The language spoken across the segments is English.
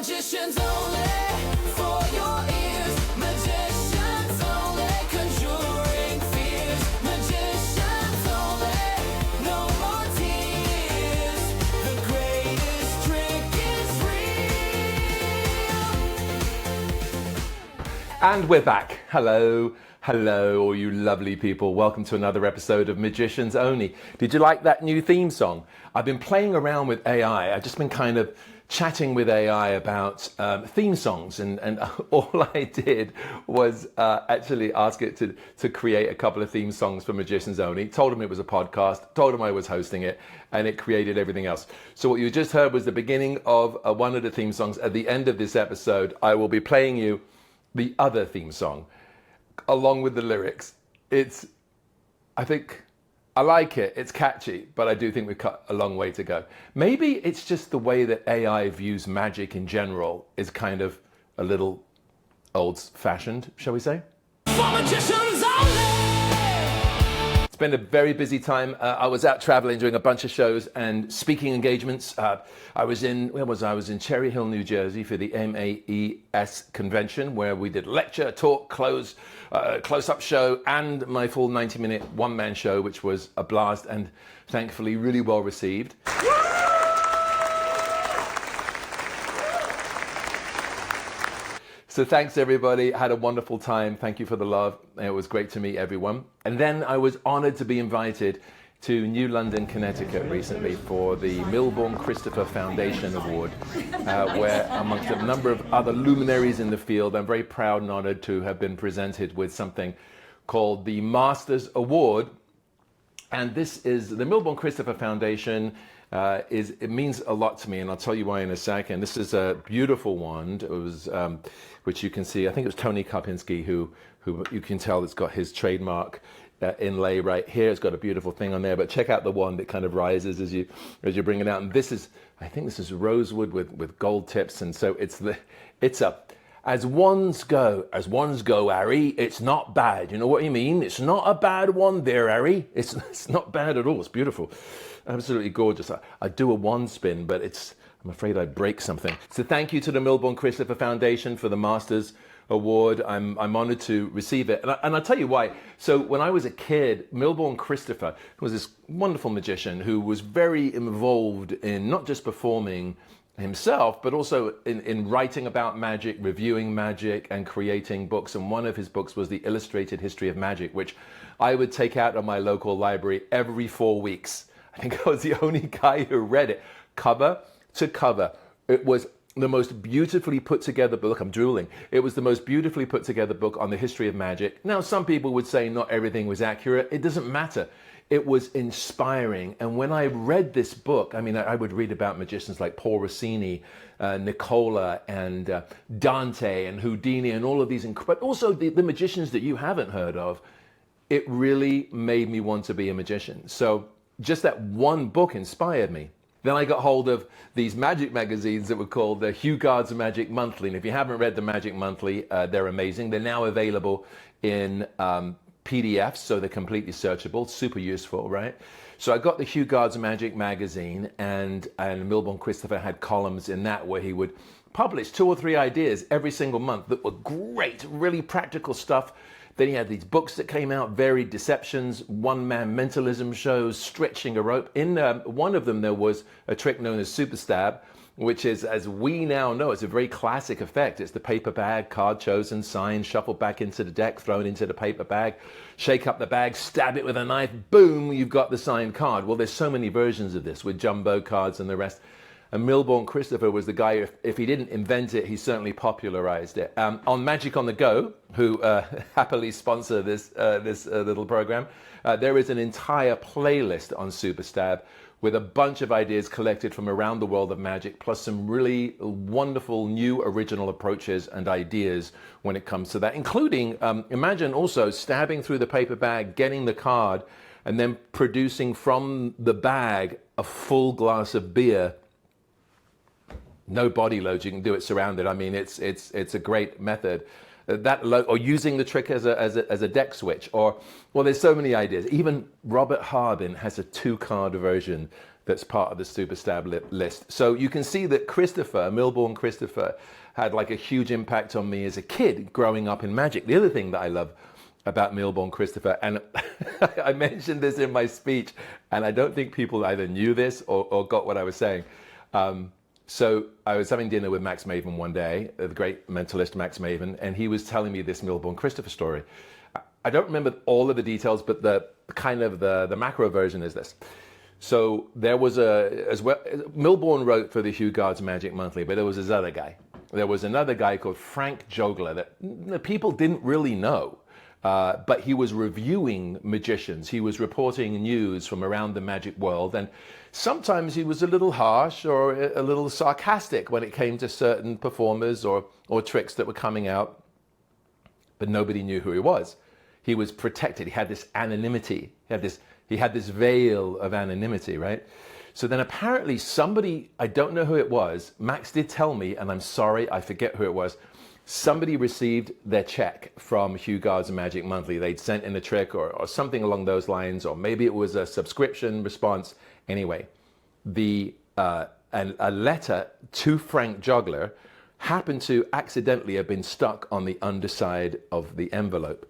Magicians only, for your ears. Magicians only, conjuring fears. Magicians only, no more tears. The greatest trick is real. And we're back. Hello, all you lovely people. Welcome to another episode of Magicians Only. Did you like that new theme song? I've been playing around with AI. I've just been kind of chatting with AI about theme songs, and all I did was actually ask it to create a couple of theme songs for Magicians Only. Told him it was a podcast, told him I was hosting it, and it created everything else. So what you just heard was the beginning of one of the theme songs. At the end of this episode, I will be playing you the other theme song along with the lyrics. I like it, it's catchy, but I do think we've got a long way to go. Maybe it's just the way that AI views magic in general is kind of a little old-fashioned, shall we say? For magicians only. It's been a very busy time. I was out traveling, doing a bunch of shows and speaking engagements. I was in Cherry Hill, New Jersey for the MAES convention, where we did lecture, talk, close-up show, and my full 90-minute one-man show, which was a blast and thankfully really well received. So thanks everybody, had a wonderful time. Thank you for the love. It was great to meet everyone. And then I was honored to be invited to New London, Connecticut recently for the Milbourne Christopher Foundation Award, where amongst a number of other luminaries in the field, I'm very proud and honored to have been presented with something called the Masters Award. And this is the Milbourne Christopher Foundation. It means a lot to me, and I'll tell you why in a second. This is a beautiful wand. It was, which you can see. I think it was Tony Karpinski who you can tell it's got his trademark inlay right here. It's got a beautiful thing on there. But check out the wand; it kind of rises as you bring it out. And this is, I think this is rosewood with gold tips, and so it's a. As wands go, Harry, it's not bad. You know what you mean? It's not a bad one there, Harry. It's not bad at all. It's beautiful. Absolutely gorgeous. I do a wand spin, but I'm afraid I break something. So thank you to the Milbourne Christopher Foundation for the Masters Award. I'm honored to receive it. And I'll tell you why. So when I was a kid, Milbourne Christopher was this wonderful magician who was very involved in not just performing himself, but also in writing about magic, reviewing magic, and creating books. And one of his books was the Illustrated History of Magic, which I would take out of my local library every 4 weeks. I think I was the only guy who read it, cover to cover. It was the most beautifully put together book. I'm drooling. It was the most beautifully put together book on the history of magic. Now, some people would say not everything was accurate. It doesn't matter. It was inspiring. And when I read this book, I mean, I would read about magicians like Paul Rossini, Nicola, and Dante, and Houdini, and all of these, but also the magicians that you haven't heard of. It really made me want to be a magician. So just that one book inspired me. Then I got hold of these magic magazines that were called the Hugard's Magic Monthly. And if you haven't read the Magic Monthly, they're amazing. They're now available in PDFs, so they're completely searchable, super useful, right? So I got the Hugard's Magic magazine, and Milbourne Christopher had columns in that where he would publish 2 or 3 ideas every single month that were great, really practical stuff. Then he had these books that came out, Varied Deceptions, One-Man Mentalism shows, Stretching a Rope. In one of them, there was a trick known as Super Stab, which is, as we now know, it's a very classic effect. It's the paper bag, card chosen, signed, shuffled back into the deck, thrown into the paper bag, shake up the bag, stab it with a knife, boom, you've got the signed card. Well, there's so many versions of this with jumbo cards and the rest. And Milbourne Christopher was the guy, if he didn't invent it, he certainly popularized it. On Magic on the Go, who happily sponsor this little program, there is an entire playlist on Super Stab with a bunch of ideas collected from around the world of magic, plus some really wonderful new original approaches and ideas when it comes to that, including, imagine also stabbing through the paper bag, getting the card, and then producing from the bag a full glass of beer. No body load, you can do it surrounded. I mean, it's a great method. Or using the trick as a deck switch, or, well, there's so many ideas. Even Robert Harbin has a 2-card version that's part of the Superstar list. So you can see that Christopher, Milbourne Christopher, had like a huge impact on me as a kid growing up in magic. The other thing that I love about Milbourne Christopher, and I mentioned this in my speech, and I don't think people either knew this or got what I was saying. So I was having dinner with Max Maven one day, the great mentalist Max Maven, and he was telling me this Milbourne Christopher story. I don't remember all of the details, but the kind of the macro version is this. So there was Milbourne wrote for the Hugh Guard's Magic Monthly, but there was this other guy. There was another guy called Frank Jogler that people didn't really know. But he was reviewing magicians. He was reporting news from around the magic world. And sometimes he was a little harsh or a little sarcastic when it came to certain performers or tricks that were coming out. But nobody knew who he was. He was protected. He had this anonymity. He had this veil of anonymity, right? So then apparently somebody, I don't know who it was, Max did tell me, and I'm sorry, I forget who it was, somebody received their check from Hugh Guard's Magic Monthly. They'd sent in a trick or something along those lines, or maybe it was a subscription response. Anyway, a letter to Frank Jogler happened to accidentally have been stuck on the underside of the envelope.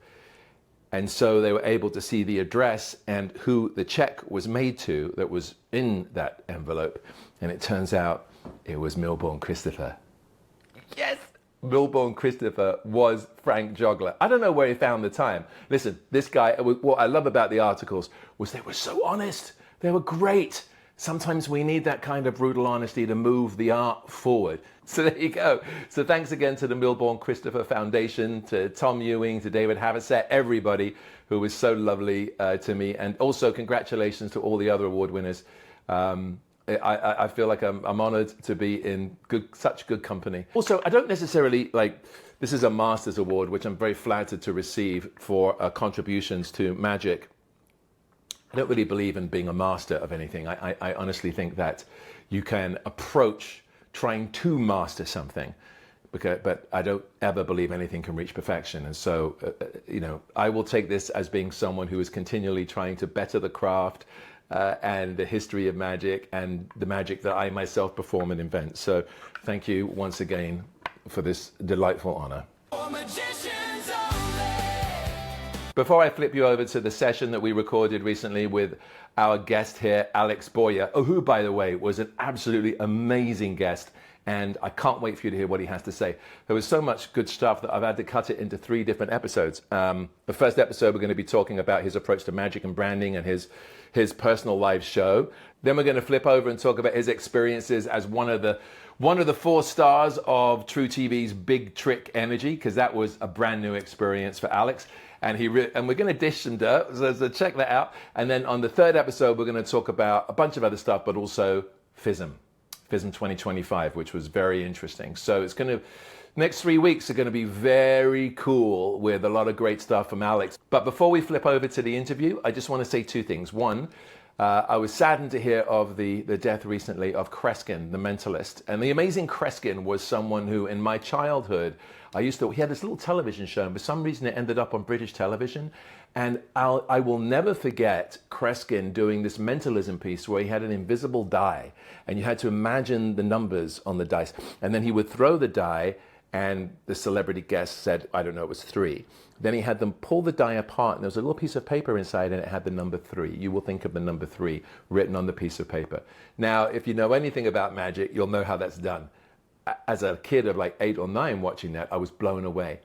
And so they were able to see the address and who the check was made to that was in that envelope. And it turns out it was Milbourne Christopher. Yes! Milbourne Christopher was Frank Jogler. I don't know where he found the time. Listen, this guy, what I love about the articles was they were so honest. They were great. Sometimes we need that kind of brutal honesty to move the art forward. So there you go. So thanks again to the Milbourne Christopher Foundation, to Tom Ewing, to David Haverset, everybody who was so lovely to me. And also congratulations to all the other award winners. I feel like I'm honored to be in such good company. Also, I don't necessarily this is a Masters Award, which I'm very flattered to receive for contributions to magic. I don't really believe in being a master of anything. I honestly think that you can approach trying to master something, but I don't ever believe anything can reach perfection. And so, I will take this as being someone who is continually trying to better the craft and the history of magic and the magic that I myself perform and invent. So thank you once again for this delightful honor. For magicians only. Before I flip you over to the session that we recorded recently with our guest here, Alex Boyer, who, by the way, was an absolutely amazing guest, and I can't wait for you to hear what he has to say. There was so much good stuff that I've had to cut it into 3 different episodes. The first episode, we're going to be talking about his approach to magic and branding and his personal live show. Then we're going to flip over and talk about his experiences as one of the 4 stars of True TV's Big Trick Energy, because that was a brand new experience for Alex. And we're going to dish some dirt, so check that out. And then on the 3rd episode, we're going to talk about a bunch of other stuff, but also FISM 2025, which was very interesting. So next 3 weeks are going to be very cool with a lot of great stuff from Alex. But before we flip over to the interview, I just want to say 2 things. One, I was saddened to hear of the death recently of Kreskin, the mentalist. And the amazing Kreskin was someone who, in my childhood, he had this little television show, and for some reason it ended up on British television. And I will never forget Kreskin doing this mentalism piece where he had an invisible die, and you had to imagine the numbers on the dice. And then he would throw the die, and the celebrity guest said, I don't know, it was 3. Then he had them pull the die apart, and there was a little piece of paper inside, and it had the number 3. You will think of the number 3 written on the piece of paper. Now, if you know anything about magic, you'll know how that's done. As a kid of 8 or 9 watching that, I was blown away.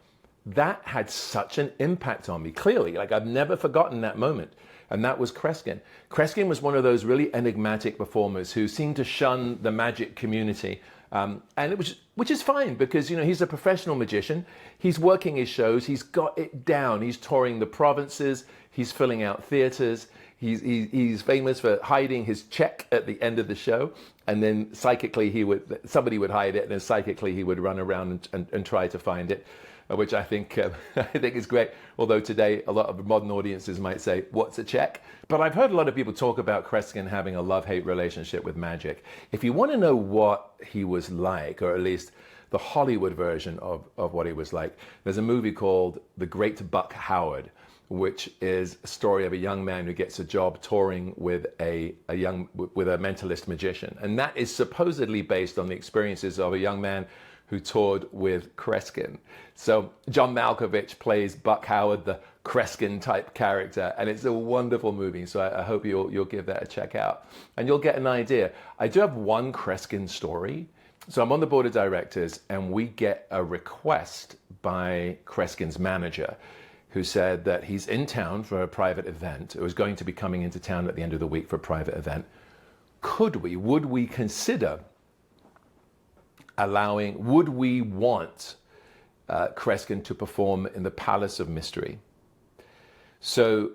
That had such an impact on me, clearly. I've never forgotten that moment. And that was Kreskin. Kreskin was one of those really enigmatic performers who seemed to shun the magic community. Which is fine, because he's a professional magician. He's working his shows. He's got it down. He's touring the provinces. He's filling out theaters. He's famous for hiding his check at the end of the show, and then psychically somebody would hide it, and then psychically he would run around and try to find it, which I think is great. Although today a lot of modern audiences might say, "What's a check?" But I've heard a lot of people talk about Kreskin having a love-hate relationship with magic. If you want to know what he was like, or at least the Hollywood version of what he was like, there's a movie called The Great Buck Howard. which is a story of a young man who gets a job touring with a mentalist magician. And that is supposedly based on the experiences of a young man who toured with Kreskin. So John Malkovich plays Buck Howard, the Kreskin type character, and it's a wonderful movie. So I hope you'll give that a check out, and you'll get an idea. I do have one Kreskin story. So I'm on the board of directors, and we get a request by Kreskin's manager, who said that he's in town for a private event. It was going to be coming into town at the end of the week for a private event. Would we consider would we want Kreskin to perform in the Palace of Mystery? So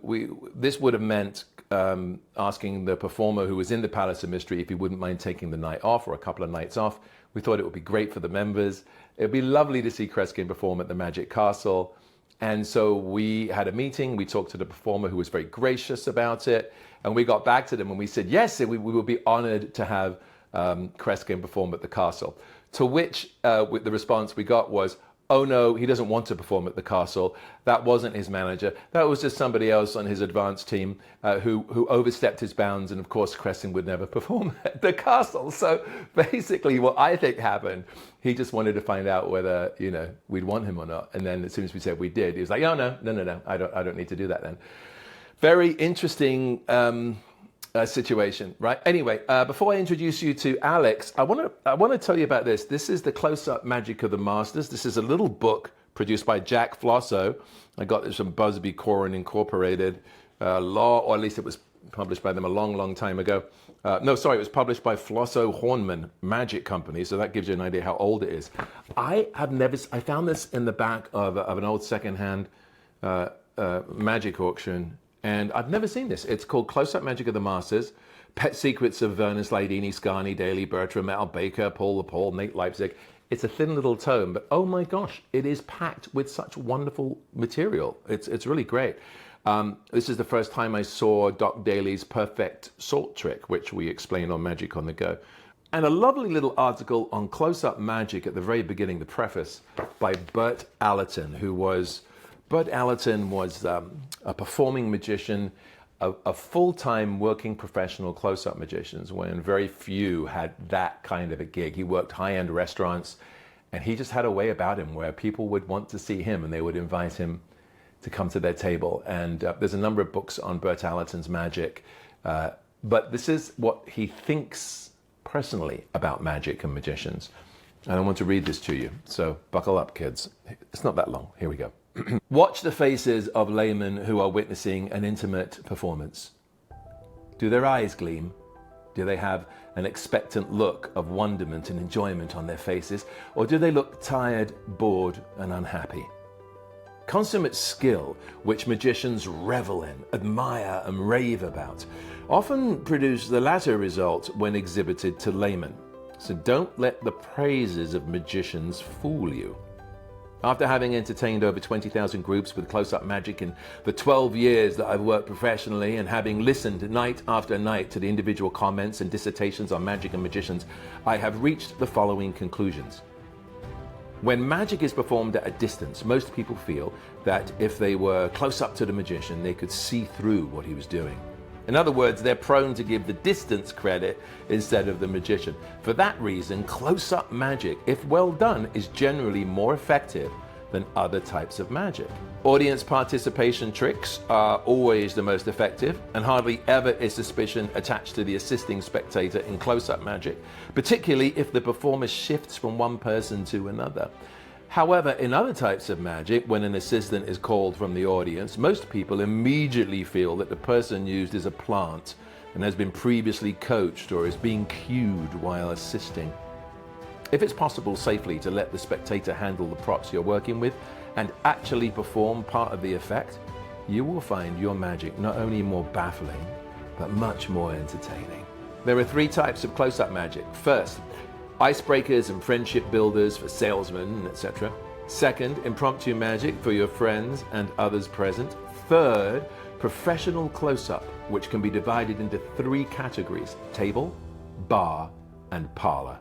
this would have meant asking the performer who was in the Palace of Mystery if he wouldn't mind taking the night off or a couple of nights off. We thought it would be great for the members. It would be lovely to see Kreskin perform at the Magic Castle. And so we had a meeting. We talked to the performer, who was very gracious about it. And we got back to them and we said, yes, we would be honored to have Kreskin perform at the castle. To which with the response we got was, oh no, he doesn't want to perform at the castle. That wasn't his manager. That was just somebody else on his advance team who overstepped his bounds. And of course, Kreskin would never perform at the castle. So basically what I think happened, he just wanted to find out whether, we'd want him or not. And then as soon as we said we did, he was like, oh, no, I don't need to do that then. Very interesting situation, right? Anyway, before I introduce you to Alex, I want to tell you about this. This is the Close-Up Magic of the Masters. This is a little book produced by Jack Flosso. I got this from Busby Corin Incorporated Law, or at least it was published by them a long, long time ago. It was published by Flosso Hornman Magic Company, so that gives you an idea how old it is. I found this in the back of an old secondhand magic auction, and I've never seen this. It's called Close-Up Magic of the Masters, Pet Secrets of Vernon Slidini, Scarni, Daly, Bertram, Al Baker, Paul LaPaul, Nate Leipzig. It's a thin little tome, but oh my gosh, it is packed with such wonderful material. It's really great. This is the first time I saw Doc Daly's Perfect Salt Trick, which we explain on Magic on the Go. And a lovely little article on close-up magic at the very beginning, the preface, by Bert Allerton, Bert Allerton was a performing magician, a full-time working professional close-up magicians, when very few had that kind of a gig. He worked high-end restaurants, and he just had a way about him where people would want to see him and they would invite him to come to their table. And there's a number of books on Bert Allerton's magic, but this is what he thinks personally about magic and magicians. And I want to read this to you, so buckle up, kids. It's not that long. Here we go. Watch the faces of laymen who are witnessing an intimate performance. Do their eyes gleam? Do they have an expectant look of wonderment and enjoyment on their faces? Or do they look tired, bored, and unhappy? Consummate skill, which magicians revel in, admire, and rave about, often produce the latter result when exhibited to laymen. So don't let the praises of magicians fool you. After having entertained over 20,000 groups with close-up magic in the 12 years that I've worked professionally, and having listened night after night to the individual comments and dissertations on magic and magicians, I have reached the following conclusions. When magic is performed at a distance, most people feel that if they were close up to the magician, they could see through what he was doing. In other words, they're prone to give the distance credit instead of the magician. For that reason, close-up magic, if well done, is generally more effective than other types of magic. Audience participation tricks are always the most effective, and hardly ever is suspicion attached to the assisting spectator in close-up magic, particularly if the performer shifts from one person to another. However, in other types of magic, when an assistant is called from the audience, most people immediately feel that the person used is a plant and has been previously coached or is being cued while assisting. If it's possible safely to let the spectator handle the props you're working with and actually perform part of the effect, you will find your magic not only more baffling, but much more entertaining. There are 3 types of close-up magic. First, icebreakers and friendship builders for salesmen, etc. Second, impromptu magic for your friends and others present. Third, professional close-up, which can be divided into 3 categories: table, bar, and parlor.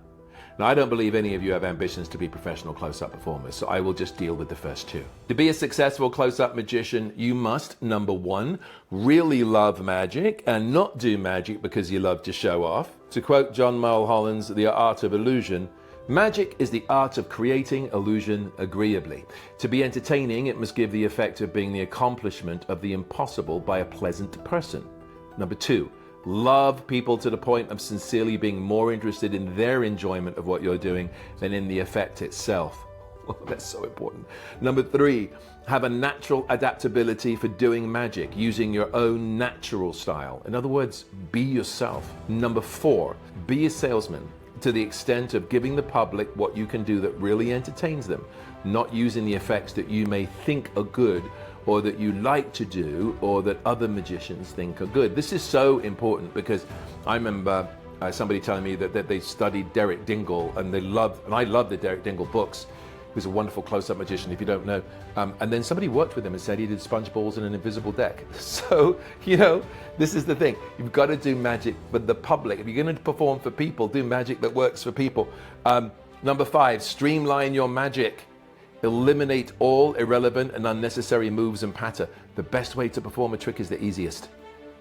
Now, I don't believe any of you have ambitions to be professional close-up performers, so I will just deal with the first two. To be a successful close-up magician, you must, number one, really love magic and not do magic because you love to show off. To quote John Mulholland's The Art of Illusion, magic is the art of creating illusion agreeably. To be entertaining, it must give the effect of being the accomplishment of the impossible by a pleasant person. Number two, love people to the point of sincerely being more interested in their enjoyment of what you're doing than in the effect itself. Well, that's so important. Number three, have a natural adaptability for doing magic, using your own natural style. In other words, be yourself. Number four, be a salesman to the extent of giving the public what you can do that really entertains them, not using the effects that you may think are good or that you like to do, or that other magicians think are good. This is so important because I remember somebody telling me that they studied Derek Dingle and I love the Derek Dingle books. He was a wonderful close-up magician, if you don't know. And then somebody worked with him and said he did sponge balls in an invisible deck. So, this is the thing. You've got to do magic for the public. If you're going to perform for people, do magic that works for people. Number five, streamline your magic. Eliminate all irrelevant and unnecessary moves and patter. The best way to perform a trick is the easiest.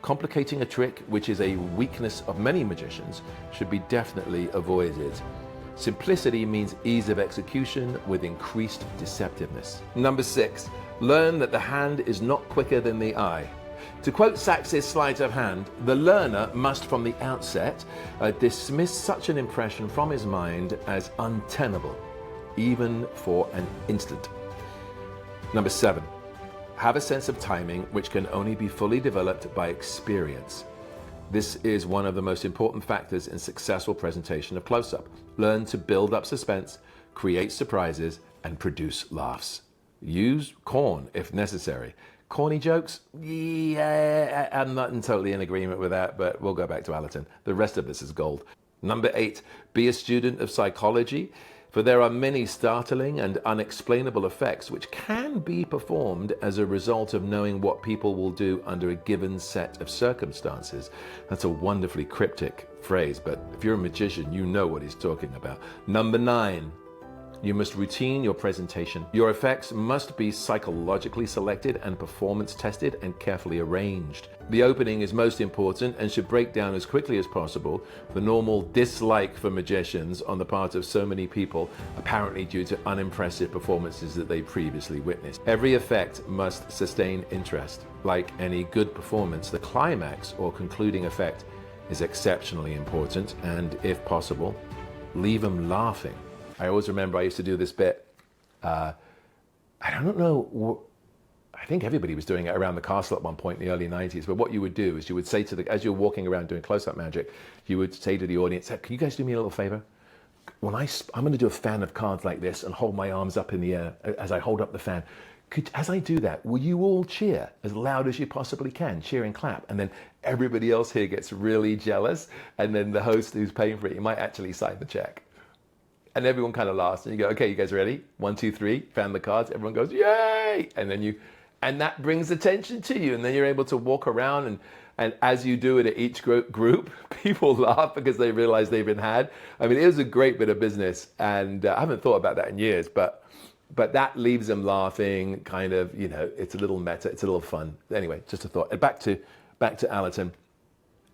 Complicating a trick, which is a weakness of many magicians, should be definitely avoided. Simplicity means ease of execution with increased deceptiveness. Number six, learn that the hand is not quicker than the eye. To quote Sax's sleight of hand, the learner must from the outset dismiss such an impression from his mind as untenable, even for an instant. Number seven, have a sense of timing which can only be fully developed by experience. This is one of the most important factors in successful presentation of close-up. Learn to build up suspense, create surprises, and produce laughs. Use corn if necessary. Corny jokes? Yeah, I'm not totally in agreement with that, but we'll go back to Allerton. The rest of this is gold. Number eight, be a student of psychology, for there are many startling and unexplainable effects which can be performed as a result of knowing what people will do under a given set of circumstances. That's a wonderfully cryptic phrase, but if you're a magician, you know what he's talking about. Number nine, you must routine your presentation. Your effects must be psychologically selected and performance tested and carefully arranged. The opening is most important and should break down as quickly as possible the normal dislike for magicians on the part of so many people, apparently due to unimpressive performances that they previously witnessed. Every effect must sustain interest. Like any good performance, the climax or concluding effect is exceptionally important, and if possible, leave them laughing. I always remember I used to do this bit. I don't know, I think everybody was doing it around the castle at one point in the early 90s, but what you would do is you would say as you're walking around doing close-up magic, you would say to the audience, can you guys do me a little favor? When I'm going to do a fan of cards like this and hold my arms up in the air as I hold up the fan, as I do that, will you all cheer as loud as you possibly can, cheer and clap? And then everybody else here gets really jealous, and then the host who's paying for it, he might actually sign the check. And everyone kind of laughs, and you go, okay, you guys ready? 1, 2, 3, fan the cards. Everyone goes, yay! And that brings attention to you. And then you're able to walk around, and as you do it at each group, people laugh because they realize they've been had. I mean, it was a great bit of business, and I haven't thought about that in years, but that leaves them laughing, kind of, it's a little meta, it's a little fun. Anyway, just a thought. Back to Allerton.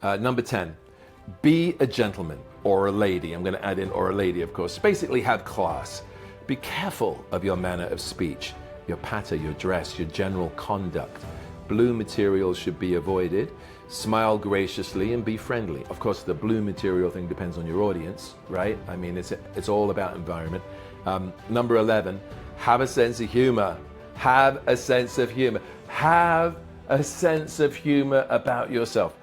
Number 10. Be a gentleman or a lady. I'm going to add in or a lady, of course. Basically, have class. Be careful of your manner of speech, your patter, your dress, your general conduct. Blue materials should be avoided. Smile graciously and be friendly. Of course, the blue material thing depends on your audience, right? I mean, it's all about environment. Number 11, have a sense of humor. Have a sense of humor. Have a sense of humor about yourself.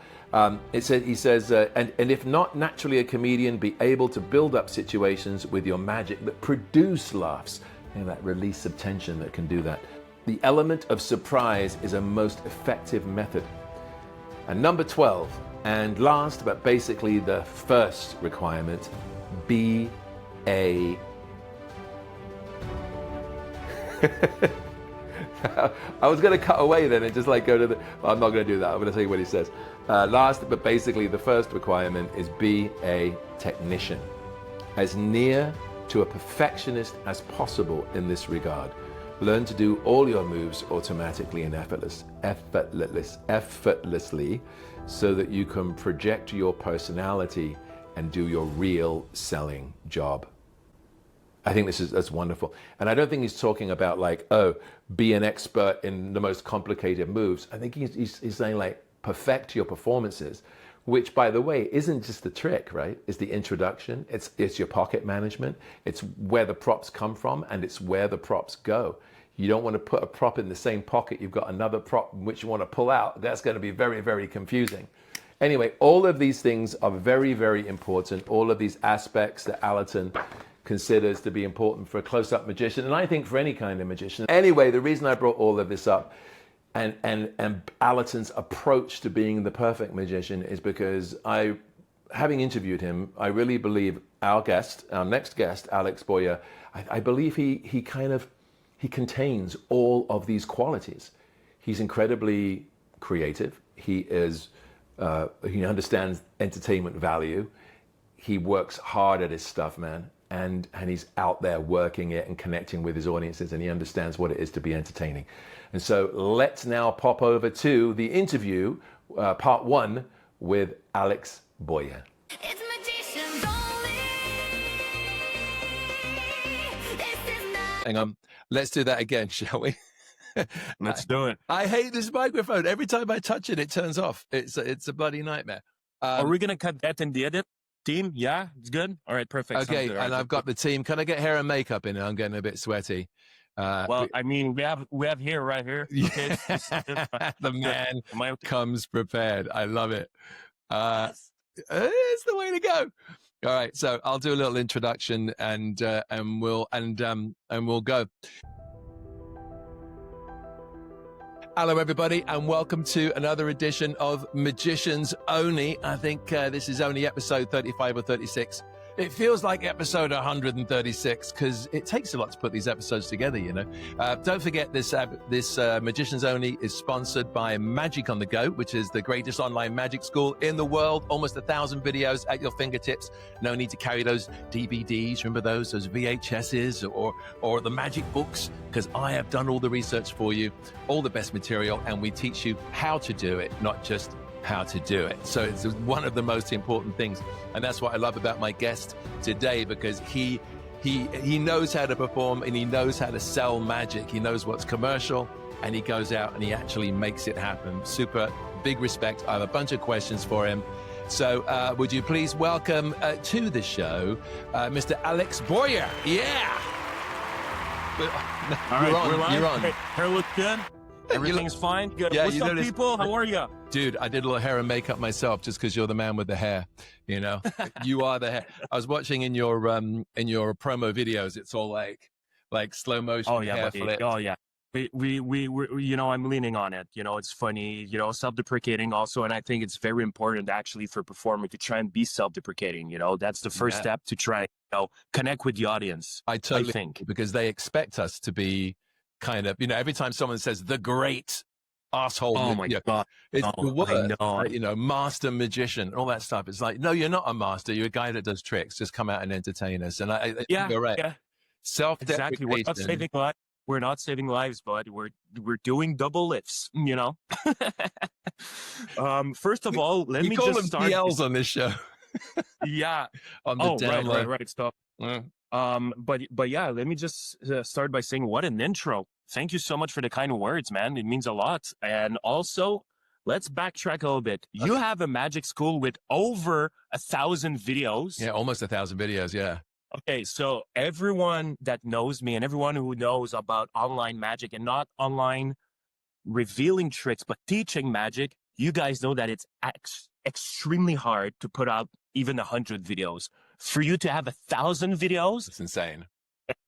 He says, and if not naturally a comedian, be able to build up situations with your magic that produce laughs. That release of tension that can do that. The element of surprise is a most effective method. And number 12, and last, but basically the first requirement, be a... I was going to cut away then and just go to well, I'm not going to do that. I'm going to tell you what he says. Last, but basically the first requirement is be a technician. as near to a perfectionist as possible in this regard. Learn to do all your moves automatically and effortlessly, so that you can project your personality and do your real selling job. I think that's wonderful. And I don't think he's talking about like, oh, be an expert in the most complicated moves. I think he's saying like, perfect your performances, which, by the way, isn't just the trick, right? It's the introduction, it's your pocket management, it's where the props come from, and it's where the props go. You don't want to put a prop in the same pocket, you've got another prop which you want to pull out. That's going to be very, very confusing. Anyway, all of these things are very, very important. All of these aspects that Allerton considers to be important for a close-up magician, and I think for any kind of magician. Anyway, the reason I brought all of this up and Allerton's approach to being the perfect magician is because having interviewed him, I really believe our next guest, Alex Boyer, I believe he contains all of these qualities. He's incredibly creative. He understands entertainment value. He works hard at his stuff, man. And he's out there working it and connecting with his audiences, and he understands what it is to be entertaining. And so let's now pop over to the interview, part 1, with Alex Boyer. It's magicians only. This is not. Hang on, let's do that again, shall we? Let's do it. I hate this microphone. Every time I touch it, it turns off. It's a bloody nightmare. Are we going to cut that in the edit? Team? Yeah, it's good. All right, perfect. Okay, good. and I've got the team. Can I get hair and makeup in it? I'm getting a bit sweaty. Well, I mean, we have hair right here. Okay, the man comes prepared. I love it. It's the way to go. All right, so I'll do a little introduction and we'll go. Hello, everybody, and welcome to another edition of Magicians Only. I think this is only episode 35 or 36. It feels like episode 136 because it takes a lot to put these episodes together, you know. Don't forget this Magicians Only is sponsored by Magic on the Go, which is the greatest online magic school in the world. Almost 1,000 videos at your fingertips. No need to carry those DVDs. Remember those VHSs or the magic books, because I have done all the research for you, all the best material, and we teach you how to do it, not just how to do it. So it's one of the most important things, and that's what I love about my guest today, because he knows how to perform and he knows how to sell magic. He knows what's commercial, and he goes out and he actually makes it happen. Super big respect. I have a bunch of questions for him. So would you please welcome to the show Mr. Alex Boyer? Yeah. All right, we're live. You're on. Hair looks good. Everything's fine. Good. Yeah, What's up, people? How are you? Dude, I did a little hair and makeup myself just because you're the man with the hair, you know. You are the hair. I was watching in your promo videos, it's all like slow motion hair flips. Oh yeah. We you know, I'm leaning on it. You know, it's funny, you know, self-deprecating also, and I think it's very important actually for a performer to try and be self-deprecating. You know, that's the first step to try, you know, connect with the audience. I totally think, because they expect us to be kind of, you know, every time someone says the great asshole, oh my God, it's the word, I know. You know, master magician, all that stuff. It's like, no, you're not a master. You're a guy that does tricks. Just come out and entertain us. And you're right. Yeah, Self-deprecation. Exactly. We're not saving lives, bud. We're doing double lifts. You know. First of all, let me just start. We call them DLs on this show. Yeah. On the download. Right. Stop. But yeah, let me just start by saying what an intro. Thank you so much for the kind words, man. It means a lot. And also, let's backtrack a little bit. Okay. You have a magic school with over 1,000 videos. Yeah, almost 1,000 videos. Yeah. Okay, so everyone that knows me and everyone who knows about online magic, and not online revealing tricks, but teaching magic, you guys know that it's extremely hard to put out even 100 videos. For you to have 1,000 videos, it's insane.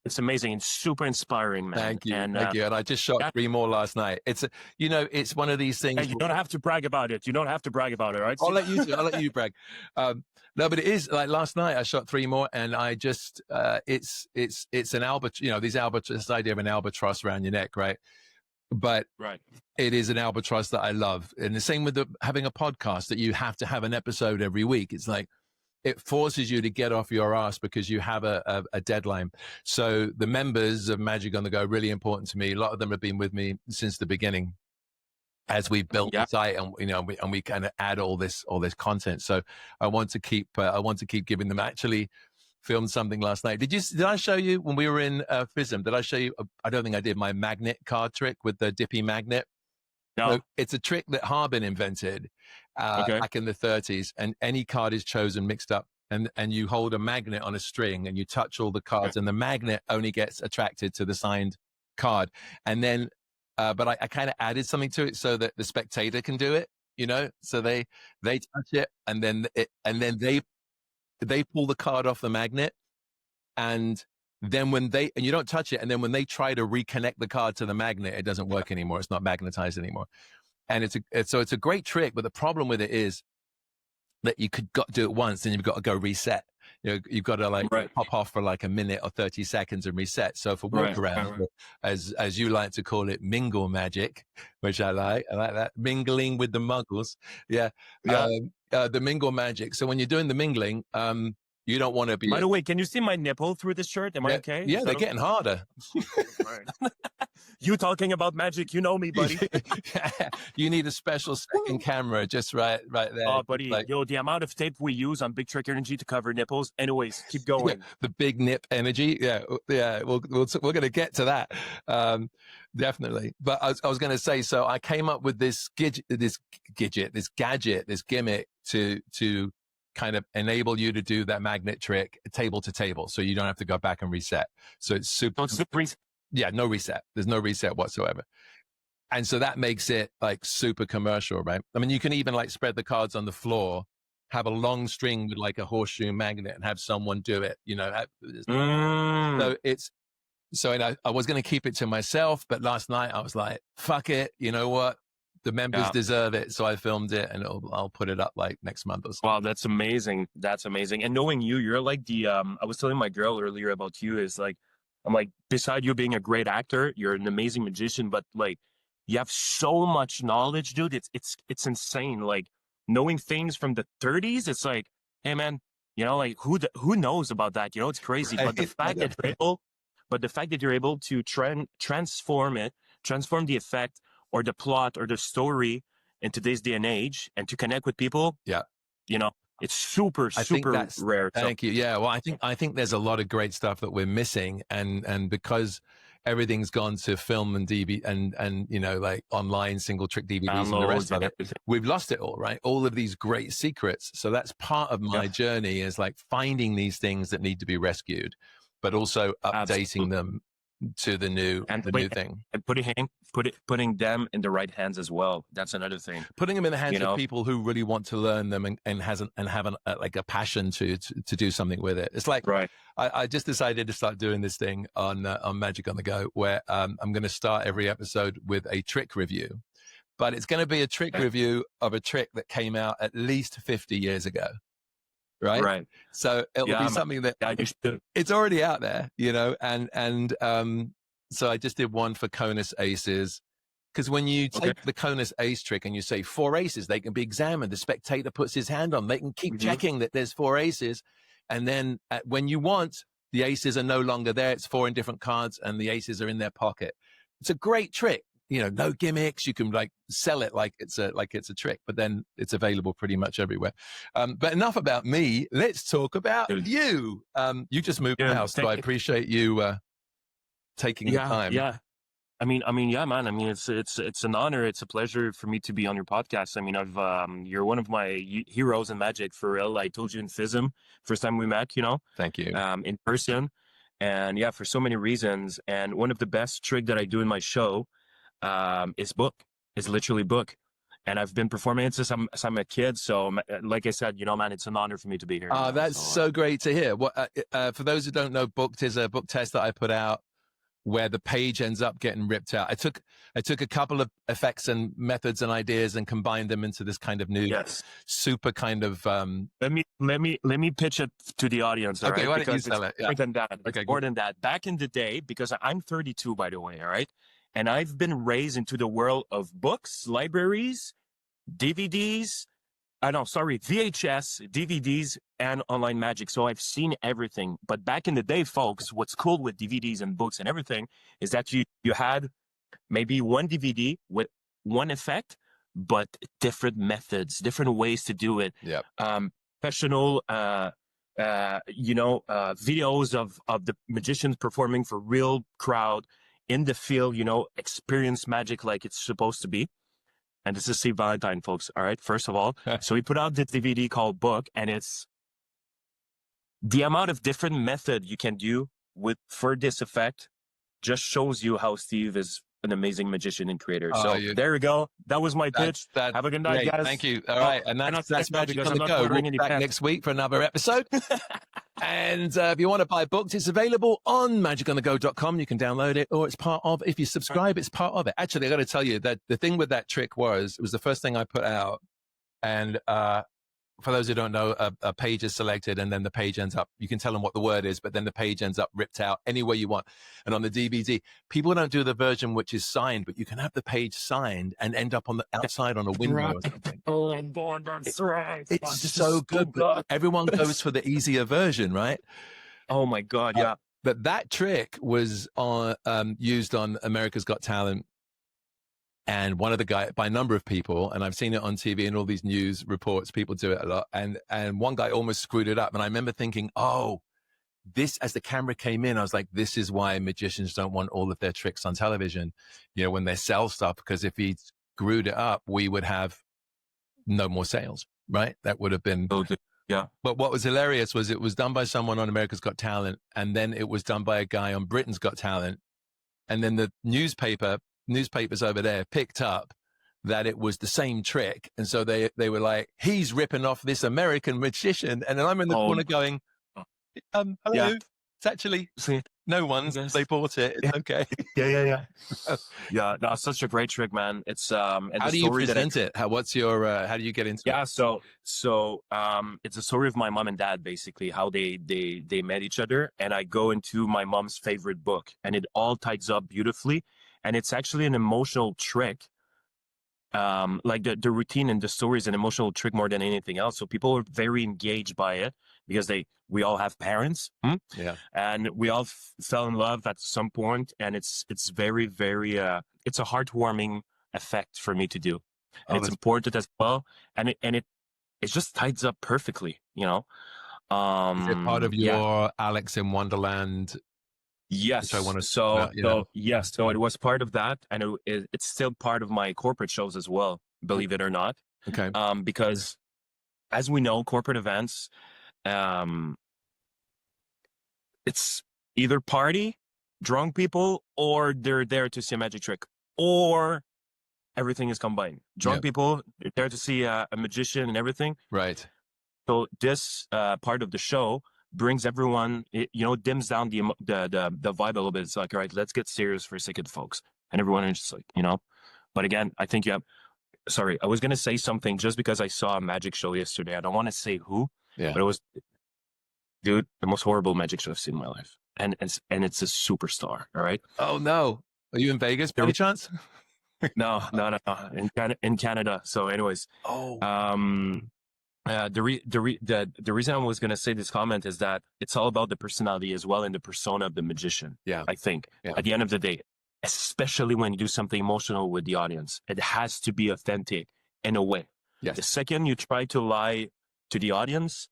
It's amazing. It's super inspiring, man. Thank you. Thank you. And I just shot 3 more last night. It's you know, it's one of these things. Hey, you don't have to brag about it. You don't have to brag about it, right? I'll let you brag. No, but it is like last night I shot 3 more, and I just it's an albatross. You know, this idea of an albatross around your neck, right? But it is an albatross that I love, and the same with having a podcast that you have to have an episode every week. It's like, it forces you to get off your ass because you have a deadline. So the members of Magic on the Go are really important to me. A lot of them have been with me since the beginning as we built the site, and we kind of add all this content. So I want to keep giving them. Actually filmed something last night. Did I show you when we were in FISM? Did I show you? I don't think I did, my magnet card trick with the dippy magnet. No. So it's a trick that Harbin invented back in the 30s, and any card is chosen, mixed up, and you hold a magnet on a string and you touch all the cards, and the magnet only gets attracted to the signed card. And then but I kind of added something to it so that the spectator can do it, so they touch it, and then they pull the card off the magnet, and then and you don't touch it, and then when they try to reconnect the card to the magnet, it doesn't work anymore. It's not magnetized anymore. And it's a great trick, but the problem with it is that you could do it once, and you've got to go reset. You've got to pop off for like a minute or 30 seconds and reset. So for workaround, as you like to call it, mingle magic, which I like that, mingling with the muggles. The mingle magic. So when you're doing the mingling, you don't want to be. By the way, can you see my nipple through this shirt? Am I okay? Yeah, they're getting harder. You talking about magic? You know me, buddy. You need a special second camera, just right there. Oh, buddy, the amount of tape we use on Big Trick Energy to cover nipples. Anyways, keep going. The big nip energy. Yeah. We're going to get to that. Definitely. But I was going to say, so I came up with this gadget, this gimmick to kind of enable you to do that magnet trick table to table, so you don't have to go back and reset. So it's super. Yeah, no reset. There's no reset whatsoever. And so that makes it like super commercial, right? I mean, you can even like spread the cards on the floor, have a long string with like a horseshoe magnet, and have someone do it. So I was going to keep it to myself, but last night I was like, fuck it. You know what? The members deserve it. So I filmed it, and I'll put it up like next month or so. Wow, that's amazing. That's amazing. And knowing you're like I was telling my girl earlier about you, is like, I'm like, beside you being a great actor, you're an amazing magician, but like, you have so much knowledge, dude. It's insane. Like, knowing things from the 30s, it's like, hey man, like who knows about that? It's crazy. But the fact that you're able to transform the effect or the plot or the story in today's day and age, and to connect with people. Yeah. It's super rare. Thank you. Yeah. Well, I think there's a lot of great stuff that we're missing, and because everything's gone to film and DVD and like online single trick DVDs and the rest of it, we've lost it all, right? All of these great secrets. So that's part of my journey, is like finding these things that need to be rescued, but also updating them to the new thing, and putting them in the right hands as well. That's another thing. Putting them in the hands of people who really want to learn them and have like a passion to do something with it. It's like I just decided to start doing this thing on Magic on the Go, where I'm going to start every episode with a trick review, but it's going to be a trick review of a trick that came out at least 50 years ago. Right. So it'll be something that it's already out there, and so I just did one for Conus aces, because when you take the Conus ace trick and you say 4 aces, they can be examined. The spectator puts his hand on, they can keep checking that there's 4 aces. And then when you want, the aces are no longer there. It's 4 in different cards and the aces are in their pocket. It's a great trick. No gimmicks. You can like sell it like it's a trick, but then it's available pretty much everywhere. But enough about me. Let's talk about you. You just moved house, so I appreciate you taking the time. Yeah. I mean, yeah, man. I mean, it's an honor. It's a pleasure for me to be on your podcast. I mean, you're one of my heroes in Magic, for real. I told you in FISM, first time we met. Thank you. In person, and yeah, for so many reasons. And one of the best trick that I do in my show is literally book, and I've been performing it since I'm a kid. So like I said, man, it's an honor for me to be here. That's so great to hear. For those who don't know, Booked is a book test that I put out where the page ends up getting ripped out. I took a couple of effects and methods and ideas and combined them into this kind of new super kind of let me pitch it to the audience. Okay, why don't you because sell it? more than that. It's more than that. Back in the day, because I'm 32, by the way, all right? And I've been raised into the world of books, libraries, DVDs, VHS, DVDs, and online magic. So I've seen everything. But back in the day, folks, what's cool with DVDs and books and everything is that you had maybe one DVD with one effect, but different methods, different ways to do it. Yep. Professional, videos of the magicians performing for real crowd in the field, experience magic like it's supposed to be. And this is Steve Valentine, folks. All right. First of all, so we put out this DVD called Book, and it's the amount of different method you can do for this effect just shows you how Steve is an amazing magician and creator. So there we go. That was my pitch. Have a good night, guys. Thank you. All right. And that's Magic on the Go. We'll be back next week for another episode. And if you want to buy books, it's available on magiconthego.com. You can download it, or it's part of, if you subscribe, it's part of it. Actually, I got to tell you that the thing with that trick it was the first thing I put out. And for those who don't know, a page is selected, and then the page ends up, you can tell them what the word is, but then the page ends up ripped out any way you want. And on the DVD, people don't do the version which is signed, but you can have the page signed and end up on the outside on a window or something. Oh, I'm born. That's right. It's so good. But everyone goes for the easier version, right? Oh my God. Yeah. But that trick was used on America's Got Talent. And one of the guys, by a number of people, and I've seen it on TV and all these news reports, people do it a lot. And one guy almost screwed it up. And I remember thinking, this, as the camera came in, I was like, this is why magicians don't want all of their tricks on television, when they sell stuff, because if he screwed it up, we would have no more sales, right? That would have been. Yeah. But what was hilarious was it was done by someone on America's Got Talent. And then it was done by a guy on Britain's Got Talent. And then the newspapers over there picked up that it was the same trick. And so they were like, he's ripping off this American magician. And then I'm in the corner going, hello, it's actually no one's, they bought it. It's okay. Yeah. Yeah. No, such a great trick, man. It's, how do you present it? How do you get into it? Yeah. So it's a story of my mom and dad, basically, how they met each other. And I go into my mom's favorite book, and it all ties up beautifully. And it's actually an emotional trick. Like the routine and the story is an emotional trick more than anything else. So people are very engaged by it because we all have parents. Yeah. And we all fell in love at some point. And it's very, very, it's a heartwarming effect for me to do. And it's important as well. And it just ties up perfectly, Is it part of your Alex in Wonderland? Yes. So it was part of that, and it's still part of my corporate shows as well, believe it or not. Okay. Because as we know, corporate events, it's either party, drunk people, or they're there to see a magic trick, or everything is combined. Drunk people, they're there to see a magician and everything. Right. So this part of the show brings everyone, dims down the vibe a little bit. It's like, all right, let's get serious for a second, folks. And everyone is just like, But again, I think sorry, I was going to say something just because I saw a magic show yesterday. I don't want to say who, but it was, dude, the most horrible magic show I've seen in my life. And it's a superstar, all right? Oh, no. Are you in Vegas, by any chance? No. In Canada. So anyways. The reason I was going to say this comment is that it's all about the personality as well and the persona of the magician. Yeah. I think at the end of the day, especially when you do something emotional with the audience, it has to be authentic in a way. Yes. The second you try to lie to the audience,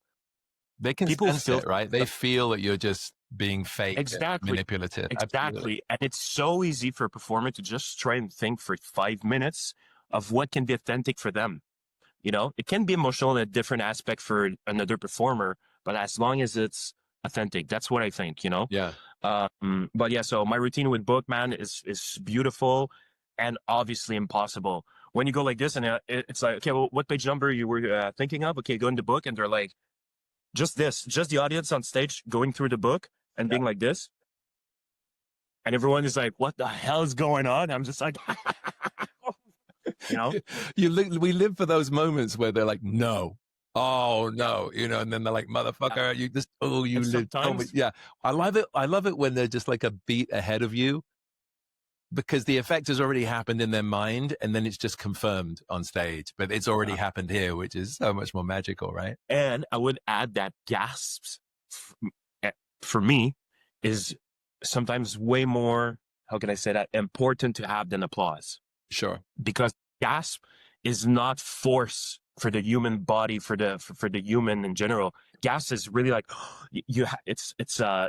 they can sense it, right? They feel that you're just being fake, manipulative. Exactly. Absolutely. And it's so easy for a performer to just try and think for 5 minutes of what can be authentic for them. It can be emotional in a different aspect for another performer, but as long as it's authentic, that's what I think, Yeah. But yeah, so my routine with book, man, is beautiful and obviously impossible. When you go like this and it's like, okay, well, what page number you were thinking of? Okay, go in the book, and they're like, just the audience on stage going through the book and being like this. And everyone is like, what the hell is going on? I'm just like, we live for those moments where they're like, no, oh no, and then they're like, motherfucker, you just, you live. Yeah. I love it when they're just like a beat ahead of you. because the effect has already happened in their mind, and then it's just confirmed on stage. But it's already happened here, which is so much more magical, right? And I would add that gasps for me is sometimes way more, how can I say that, important to have than applause. Sure. Because gasp is not force for the human body, for the human in general. Gasp is really like it's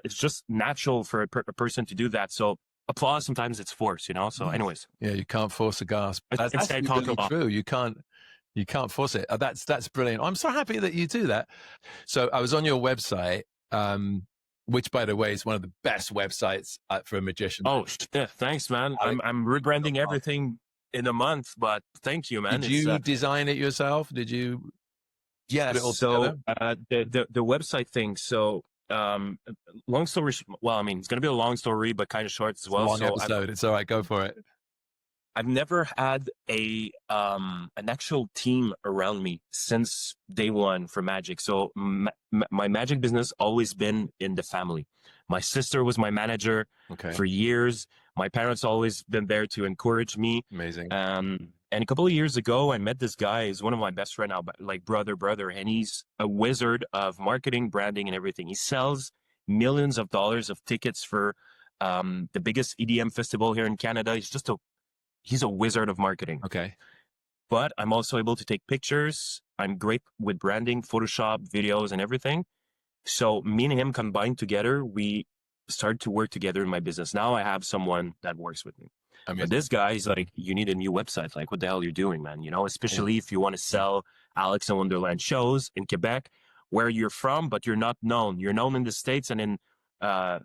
just natural for a person to do that. So applause sometimes it's force, you know. So anyways, yeah, you can't force a gasp. That's really true. You can't force it. That's brilliant. I'm so happy that you do that. So I was on your website, which, by the way, is one of the best websites for a magician. Oh, yeah, thanks, man. I'm rebranding everything in a month, but thank you, man. Did you design it yourself? Did you? Yeah. So the website thing. So long story. Well, I mean, it's gonna be a long story, but kind of short as well. Long episode. It's all right. Go for it. I've never had an actual team around me since day one for magic. So my magic business always been in the family. My sister was my manager for years. My parents always been there to encourage me. Amazing. And a couple of years ago, I met this guy. He's one of my best friends now, like brother, and he's a wizard of marketing, branding, and everything. He sells millions of dollars of tickets for the biggest EDM festival here in Canada. He's a wizard of marketing. Okay. But I'm also able to take pictures. I'm great with branding, Photoshop, videos, and everything. So me and him combined together, we started to work together in my business. Now I have someone that works with me. But this guy is like, you need a new website. Like, what the hell are you doing, man? You know, especially if you want to sell Alex in Wonderland shows in Quebec, where you're from, but you're not known. You're known in the States and in the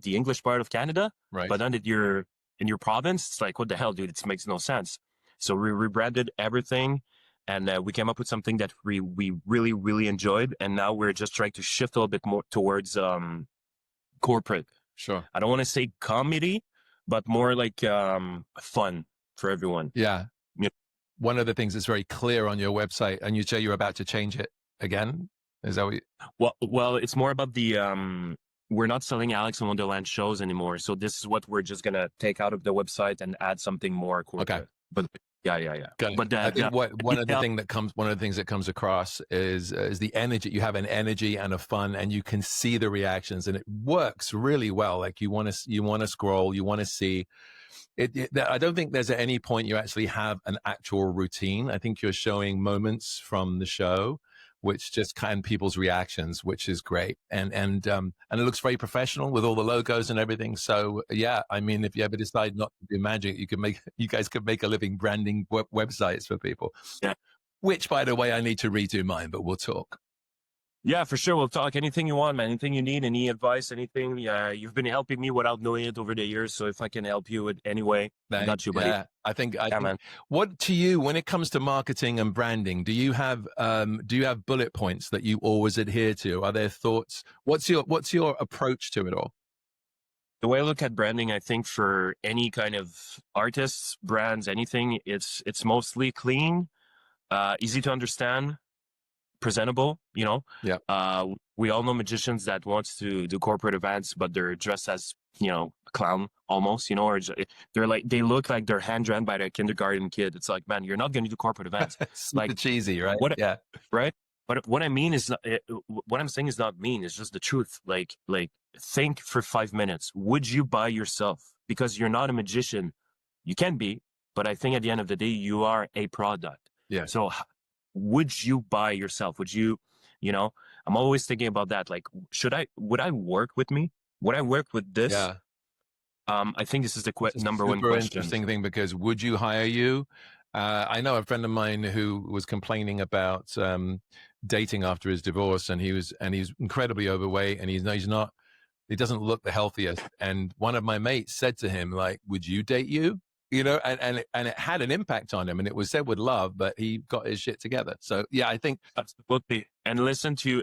English part of Canada. Right. But then you're in your province, it's like, what the hell, dude? It makes no sense. So we rebranded everything, and we came up with something that we really, really enjoyed. And now we're just trying to shift a little bit more towards corporate. Sure. I don't want to say comedy, but more like fun for everyone. Yeah. Yeah. One of the things that's very clear on your website, and you say you're about to change it again. Is that what you... Well, it's more about the we're not selling Alex in Wonderland shows anymore. So this is what we're just gonna take out of the website and add something more corporate. Okay. But yeah. But I think one of the things that comes across is the energy. You have an energy and a fun, and you can see the reactions, and it works really well. Like you want to scroll, you want to see it. I don't think there's at any point you actually have an actual routine. I think you're showing moments from the show, which just kind of people's reactions, which is great. And it looks very professional with all the logos and everything. So yeah, I mean, if you ever decide not to do magic, you guys could make a living branding websites for people. Yeah. Which, by the way, I need to redo mine, but we'll talk. Yeah, for sure. We'll talk anything you want, man. Anything you need, any advice, anything. You've been helping me without knowing it over the years. So if I can help you in any way, I got you, buddy. Yeah, I think, man. What to you, when it comes to marketing and branding, do you have bullet points that you always adhere to? Are there thoughts? What's your approach to it all? The way I look at branding, I think for any kind of artists, brands, anything, it's mostly clean, easy to understand, presentable, you know. Yeah. We all know magicians that wants to do corporate events, but they're dressed as, you know, a clown almost, you know, or they look like they're hand drawn by their kindergarten kid. It's like, man, you're not going to do corporate events. It's like cheesy, right? Yeah. Right. But what I mean is not, what I'm saying is not mean. It's just the truth. Like think for 5 minutes. Would you buy yourself? Because you're not a magician. You can be, but I think at the end of the day, you are a product. Yeah. So would you buy yourself? Would you, you know, I'm always thinking about that. Like, would I work with me? Would I work with this? Yeah. I think this is the number one question. Interesting thing, because would you hire you? I know a friend of mine who was complaining about dating after his divorce, and he's incredibly overweight, and he doesn't look the healthiest. And one of my mates said to him, like, would you date you? You know, and it had an impact on him, and it was said with love, but he got his shit together. So yeah, I think absolutely. And listen to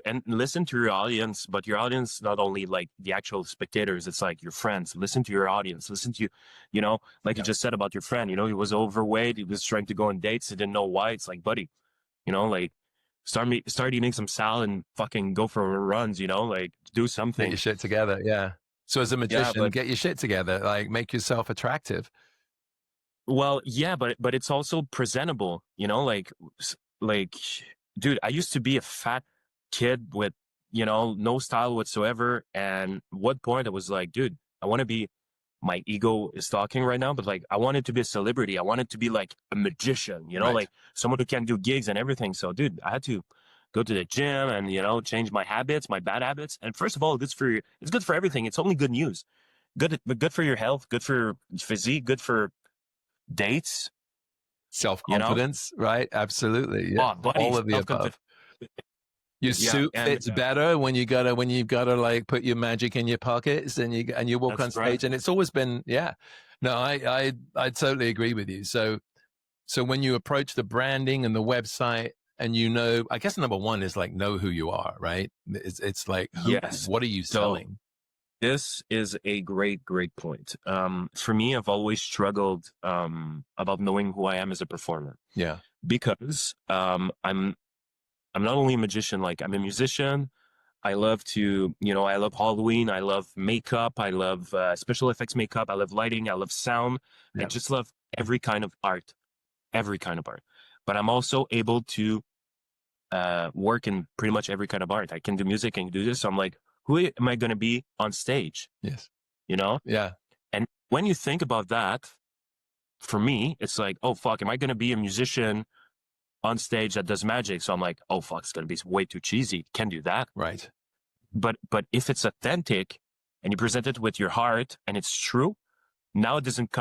your audience, but your audience, not only like the actual spectators, it's like your friends. Listen to your audience. Listen to, you know, like you just said about your friend, you know, he was overweight. He was trying to go on dates. He didn't know why. It's like, buddy, you know, like start eating some salad and fucking go for runs, you know, like do something. get your shit together. Yeah. So as a Yeah, magician, but get your shit together, like make yourself attractive. well, yeah, but it's also presentable, you know, like, dude, I used to be a fat kid with, you know, no style whatsoever. And what point I was like, dude, I want to be, my ego is talking right now, but like, I wanted to be a celebrity. I wanted to be like a magician, you know, Right. like someone who can do gigs and everything. So, dude, I had to go to the gym and, you know, change my habits, my bad habits. And first of all, it's good for everything. It's only good news. Good for your health, good for your physique, good for dates, you know? Self-confidence, right? Absolutely. Yeah. Oh, buddy, All of the self-confidence. above. Your Yeah, suit and fits better when you've gotta like put your magic in your pockets and you walk on that's right. stage. And it's always been, yeah. No, I totally agree with you. So when you approach the branding and the website and I guess number one is like know who you are, right? It's like Yes. what are you So selling? this is a great, great point. For me, I've always struggled about knowing who I am as a performer Yeah. because I'm not only a magician, like I'm a musician. I love to, you know, I love Halloween. I love makeup. I love special effects makeup. I love lighting. I love sound. I Yeah. just love every kind of art, every kind of art. But I'm also able to work in pretty much every kind of art. I can do music and do this. So I'm like, who am I going to be on stage? Yes. You know? Yeah. And when you think about that, for me, it's like, oh, fuck, am I going to be a musician on stage that does magic? So I'm like, oh, fuck, it's going to be way too cheesy. Can't do that. Right. But if it's authentic and you present it with your heart and it's true, now it doesn't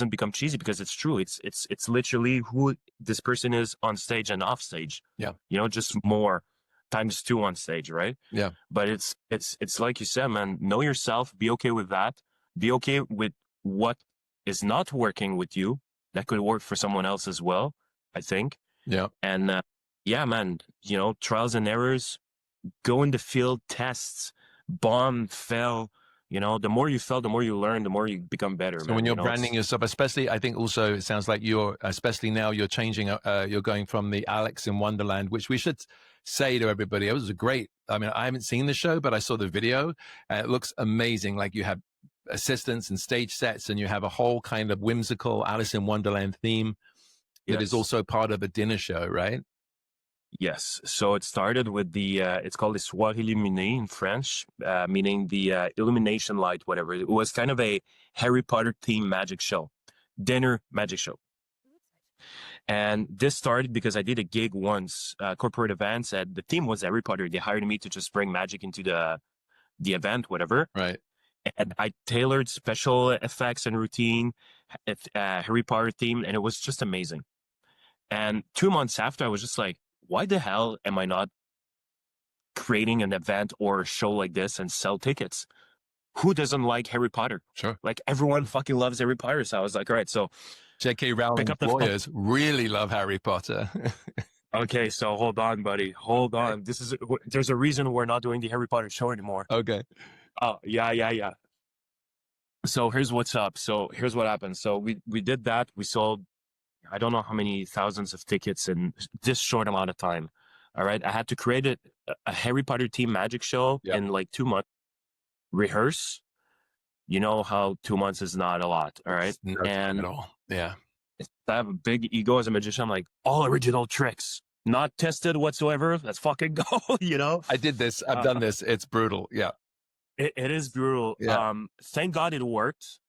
become cheesy because it's true. It's literally who this person is on stage and off stage. Yeah. You know, just more times two on stage, right? Yeah. But it's like you said, man, know yourself, be okay with that. Be okay with what is not working with you. That could work for someone else as well, I think. Yeah. And yeah, man, you know, trials and errors, go in the field, tests, bomb, fail. You know, the more you fail, the more you learn, the more you become better. So man. when you're You know, branding yourself, especially, I think also it sounds like especially now you're changing, you're going from the Alex in Wonderland, which we should say to everybody, it was I mean, I haven't seen the show, but I saw the video and it looks amazing. Like you have assistants and stage sets and you have a whole kind of whimsical Alice in Wonderland theme that is yes. also part of a dinner show, right? Yes. So it started with it's called the soirée illuminée in French, meaning the illumination light, whatever. It was kind of a Harry Potter themed magic show, dinner magic show. And this started because I did a gig once, corporate events, and the theme was Harry Potter. They hired me to just bring magic into the event, whatever. Right. And I tailored special effects and routine, Harry Potter theme, and it was just amazing. And 2 months after, I was just like, why the hell am I not creating an event or a show like this and sell tickets? Who doesn't like Harry Potter? Sure. Like everyone fucking loves Harry Potter. So I was like, all right, so J.K. Rowling's up the lawyers really love Harry Potter. okay, so hold on, buddy. Hold on. There's a reason we're not doing the Harry Potter show anymore. Okay. Oh, yeah. So here's what's up. So here's what happened. So we did that. We sold, I don't know how many thousands of tickets in this short amount of time. All right. I had to create a Harry Potter team magic show in like 2 months, rehearse. You know how 2 months is not a lot. All right. No time at all. Yeah. I have a big ego as a magician. I'm like, all original tricks, not tested whatsoever. Let's fucking go, you know? I did this. I've done this. It's brutal. Yeah. It is brutal. Yeah. Thank God it worked.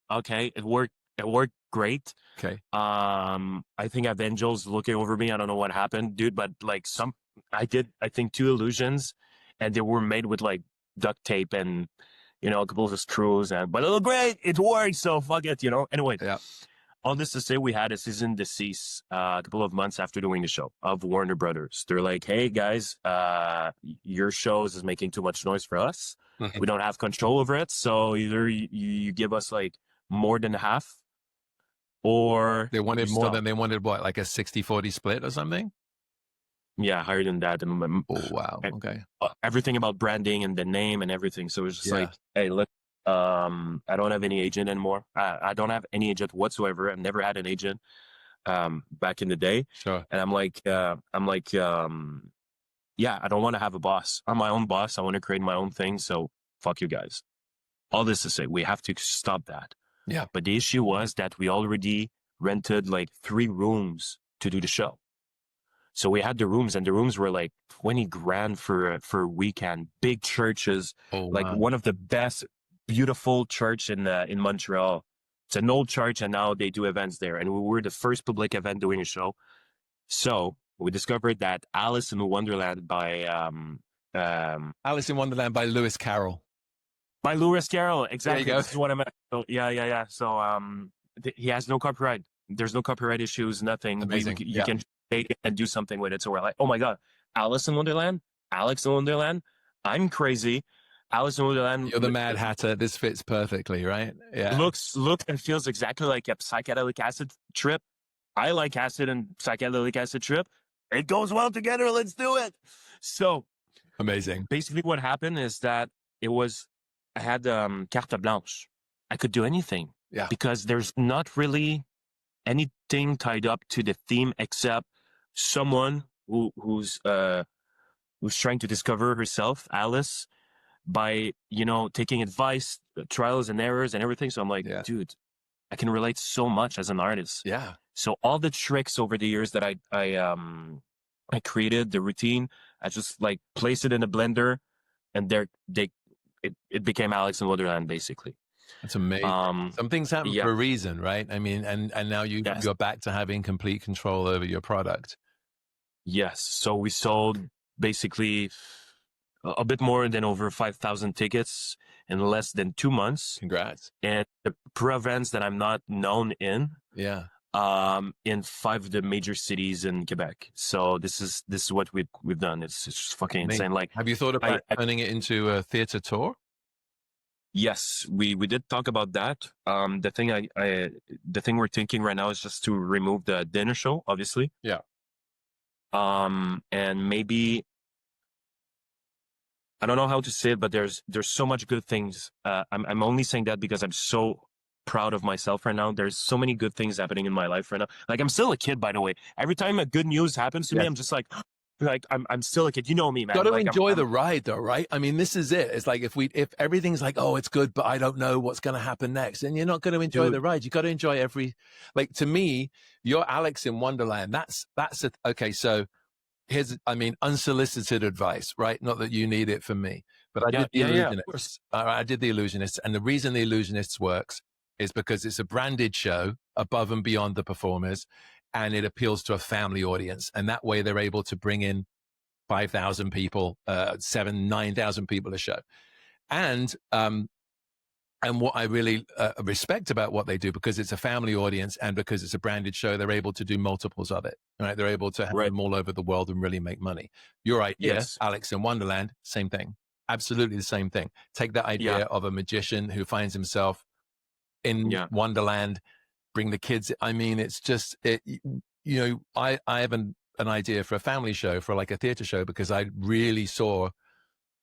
Okay. It worked great. Okay. I think I have angels looking over me. I don't know what happened, dude, but like I think 2 illusions and they were made with like duct tape and, you know, a couple of screws but it looked great. It worked. So fuck it, you know? Anyway. Yeah. All this to say, we had a cease and desist a couple of months after doing the show of Warner Brothers. They're like, hey, guys, your shows is making too much noise for us. Mhm. We don't have control over it. So either you give us like more than half or... They wanted you more stop. than they wanted, what, like a 60-40 split or something? Yeah, higher than that. And, Oh, wow. Okay. everything about branding and the name and everything. So it was just Yeah. like, hey, look, I don't have any agent anymore. I don't have any agent whatsoever. I've never had an agent back in the day. Sure. And I'm like, yeah, I don't want to have a boss. I'm my own boss. I want to create my own thing. So fuck you guys. all this to say, we have to stop that. Yeah. But the issue was that we already rented like 3 rooms to do the show. So we had the rooms, and the rooms were like 20 grand for a weekend. Big churches, like one of the best, beautiful church in Montreal. It's an old church, and now they do events there. And we were the first public event doing a show. So we discovered that Alice in Wonderland by Alice in Wonderland by Lewis Carroll. By Lewis Carroll, exactly. There you go. This is what I meant. So, yeah. So he has no copyright. There's no copyright issues, nothing. Amazing. You can take it and do something with it. So we're like, oh my God, Alice in Wonderland, Alex in Wonderland. I'm crazy. Alice in Wonderland. You're the Mad Hatter. This fits perfectly, right? Yeah. Looks and feels exactly like a psychedelic acid trip. I like acid and psychedelic acid trip. It goes well together. Let's do it. So Amazing. basically what happened is that I had carte blanche. I could do anything. Yeah. Because there's not really anything tied up to the theme except someone who's trying to discover herself, Alice, by, taking advice, trials and errors and everything. So I'm like, dude, I can relate so much as an artist. Yeah. So all the tricks over the years that I created, the routine, I just like place it in a blender, and it became Alex in Wonderland, basically. That's amazing. Some things happen for a reason, right? I mean, and now you're back to having complete control over your product. Yes. So we sold basically a bit more than over 5,000 tickets in less than 2 months. Congrats. And the events that I'm not known in. Yeah. In 5 of the major cities in Quebec. So this is what we've done. It's just fucking insane. Like, have you thought about turning it into a theater tour? Yes, we did talk about that. The thing we're thinking right now is just to remove the dinner show, obviously. Yeah. And maybe, I don't know how to say it, but there's so much good things. I'm only saying that because I'm so proud of myself right now. There's so many good things happening in my life right now. Like, I'm still a kid, by the way. Every time a good news happens to me, I'm just like I'm still a kid. You know me, man. Got to like, enjoy the ride, though, right? I mean, this is it. It's like if everything's like, oh, it's good, but I don't know what's going to happen next, then you're not going to enjoy the ride. You got to enjoy to me, you're Alex in Wonderland. Okay. So here's, unsolicited advice, right? Not that you need it from me, but I did the Illusionists. I did the Illusionists, and the reason the Illusionists works is because it's a branded show above and beyond the performers, and it appeals to a family audience. And that way they're able to bring in 5,000 people, 9,000 people a show. And what I really respect about what they do, because it's a family audience and because it's a branded show, they're able to do multiples of it, right? They're able to have them all over the world and really make money. You're right. Yes. Alex in Wonderland, same thing. Absolutely the same thing. Take that idea of a magician who finds himself in Wonderland, bring the kids. I mean, it's just, I have an idea for a family show, for like a theater show, because I really saw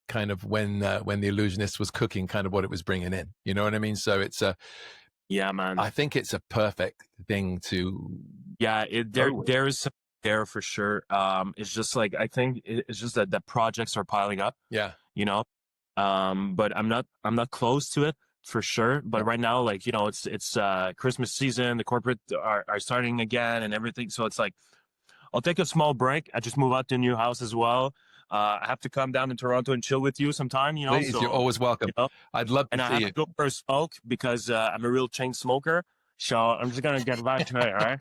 kind of when the Illusionist was cooking, kind of what it was bringing in. You know what I mean? So it's man. I think it's a perfect thing to. Yeah, there's there for sure. It's just like, I think it's just that the projects are piling up. Yeah. But I'm not close to it. For sure, but right now, like, it's Christmas season. The corporate are starting again and everything. So it's like, I'll take a small break. I just move out to a new house as well. I have to come down to Toronto and chill with you sometime. Please, so, you're always welcome. I'd love to see you. And I have to go for a smoke because I'm a real chain smoker. So I'm just gonna get back to it. All right.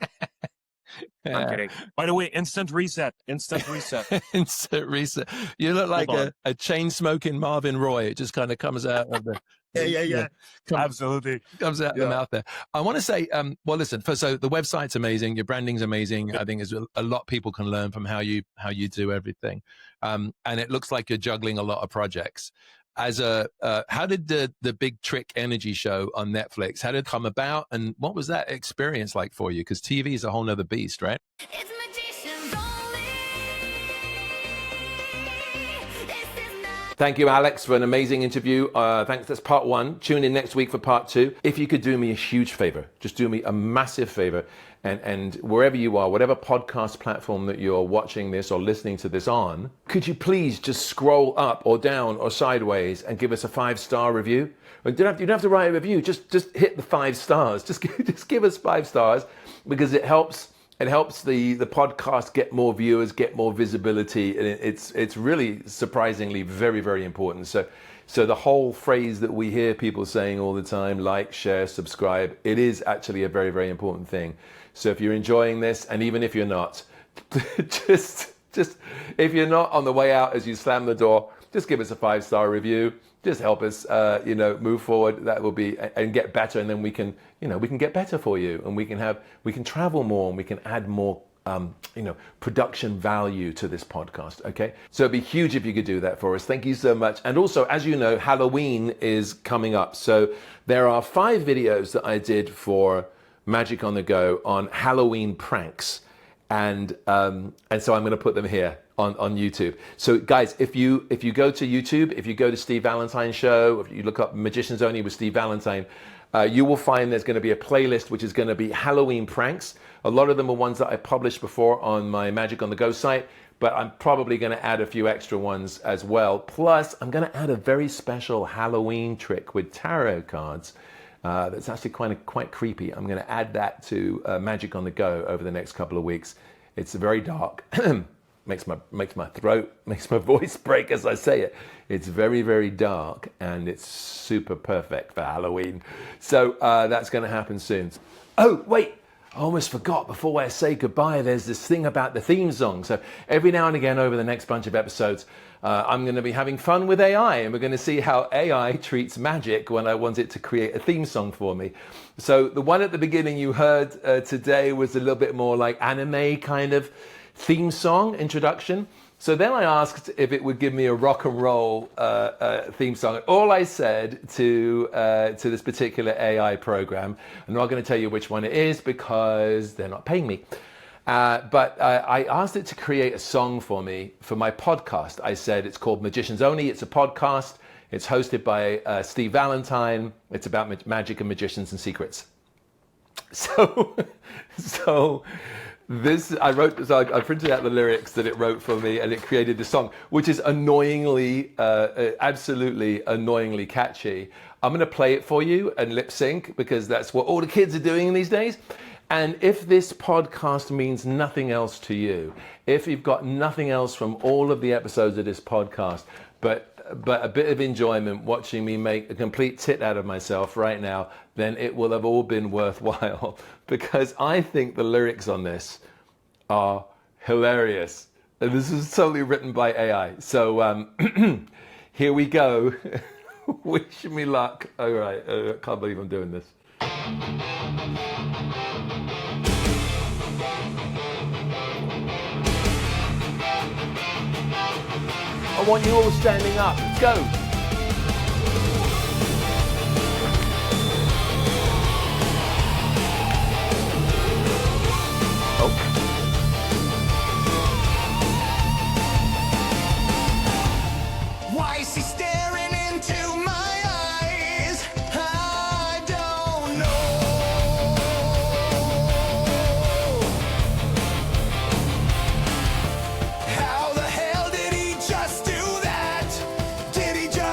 I'm kidding. By the way, instant reset. Instant reset. Instant reset. You look like a chain smoking Marvin Roy. It just kind of comes out of the. Yeah. Absolutely. Comes out of the mouth there. I want to say, well, listen, so the website's amazing. Your branding's amazing. I think there's a lot people can learn from how you do everything. And it looks like you're juggling a lot of projects. How did the Big Trick Energy show on Netflix, how did it come about? And what was that experience like for you? Because TV is a whole nother beast, right? It's magicians only. This is not Thank you, Alex, for an amazing interview. Thanks. That's part 1. Tune in next week for part 2. If you could do me a huge favor, just do me a massive favor, and wherever you are, whatever podcast platform that you're watching this or listening to this on, could you please just scroll up or down or sideways and give us a 5-star review? You don't have to write a review. Just hit the 5 stars. Just give us 5 stars, because it helps. It helps the podcast get more viewers, get more visibility, and it's really surprisingly very, very important. So the whole phrase that we hear people saying all the time, like, share, subscribe, it is actually a very, very important thing. So if you're enjoying this, and even if you're not, just if you're not, on the way out as you slam the door, just give us a 5-star review. Just help us, move forward. That will be, and get better, and then we can get better for you, and we can travel more, and we can add more, production value to this podcast. Okay, so it'd be huge if you could do that for us. Thank you so much. And also, as you know, Halloween is coming up, so there are 5 videos that I did for Magic on the Go on Halloween pranks, and so I'm going to put them here on YouTube. So guys, if you go to YouTube, if you go to Steve Valentine Show, if you look up Magicians Only with Steve Valentine, you will find there's going to be a playlist which is going to be Halloween pranks. A lot of them are ones that I published before on my Magic on the Go site, but I'm probably going to add a few extra ones as well. Plus, I'm going to add a very special Halloween trick with tarot cards. That's actually quite creepy. I'm going to add that to Magic on the Go over the next couple of weeks. It's very dark. Makes my throat, makes my voice break as I say it. It's very, very dark, and it's super perfect for Halloween. So that's going to happen soon. Oh, wait, I almost forgot, before I say goodbye, there's this thing about the theme song. So every now and again over the next bunch of episodes, I'm going to be having fun with AI, and we're going to see how AI treats magic when I want it to create a theme song for me. So the one at the beginning you heard today was a little bit more like anime kind of theme song introduction. So then I asked if it would give me a rock and roll theme song. All I said to this particular AI program, I'm not going to tell you which one it is because they're not paying me. But I asked it to create a song for me for my podcast. I said it's called Magicians Only. It's a podcast. It's hosted by Steve Valentine. It's about magic and magicians and secrets. So I printed out the lyrics that it wrote for me, and it created the song, which is annoyingly, absolutely annoyingly catchy. I'm going to play it for you and lip sync, because that's what all the kids are doing these days. And if this podcast means nothing else to you, if you've got nothing else from all of the episodes of this podcast, but a bit of enjoyment watching me make a complete tit out of myself right now, then it will have all been worthwhile, because I think the lyrics on this are hilarious. And this is totally written by AI. So here we go. Wish me luck. All right, I can't believe I'm doing this. I want you all standing up. Let's go. Oh. Why is he staring into my eyes? I don't know. How the hell did he just do that? Did he just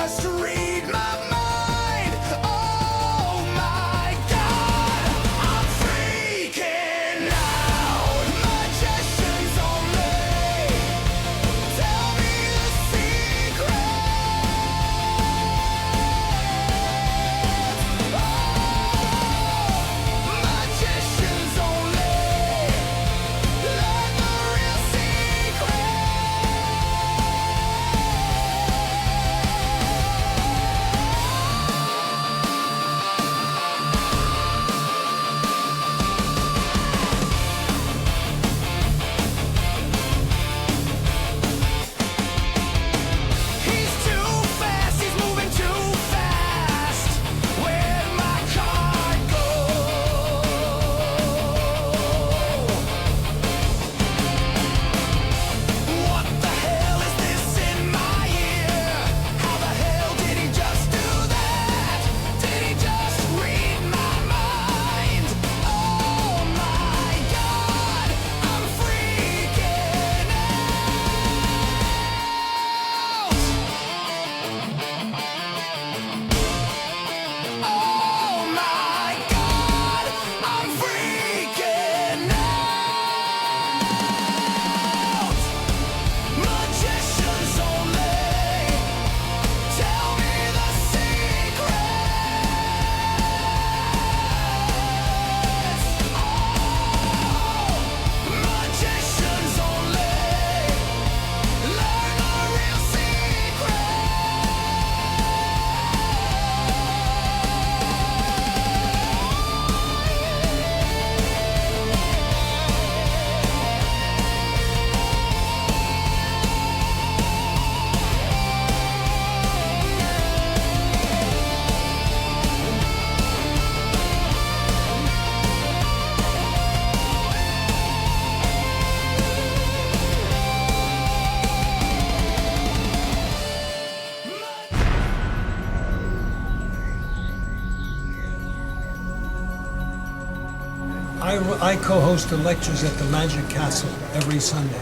I co-host the lectures at the Magic Castle every Sunday.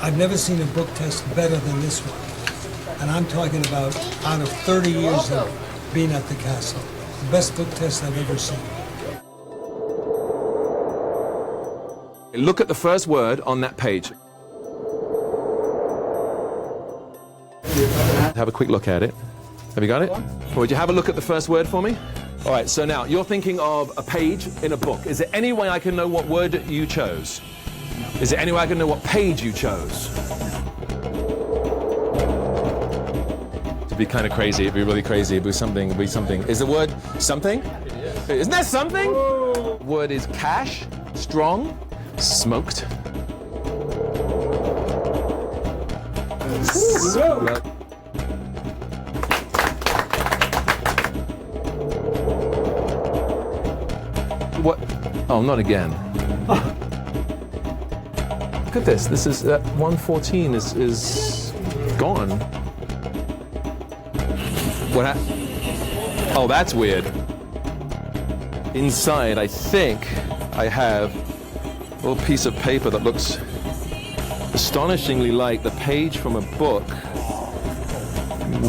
I've never seen a book test better than this one. And I'm talking about out of 30 years of being at the castle, the best book test I've ever seen. Look at the first word on that page. Have a quick look at it. Have you got it? Or would you have a look at the first word for me? All right, so now you're thinking of a page in a book. Is there any way I can know what word you chose? Is there any way I can know what page you chose? It'd be kind of crazy. It'd be really crazy. It'd be something. It'd be something. Is the word something? Isn't that something? Word is cash, strong, smoked. What? Oh, not again. Look at this. This is 114 is gone. What? Oh, that's weird. Inside, I think I have a little piece of paper that looks astonishingly like the page from a book.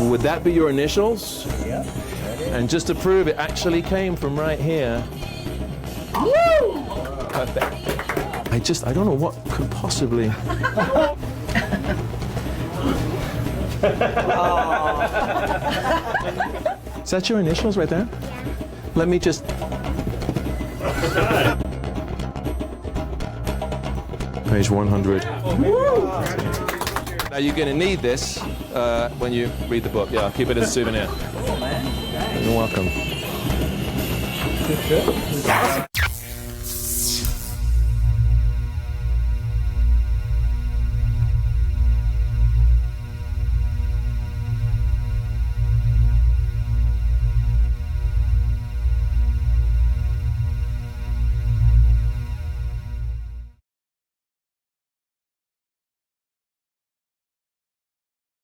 Would that be your initials? Yeah. And just to prove it actually came from right here. Woo! Perfect. I don't know what could possibly. Is that your initials right there? Let me just. Page 100. Now you're going to need this when you read the book. Yeah, I'll keep it as a souvenir. You're welcome.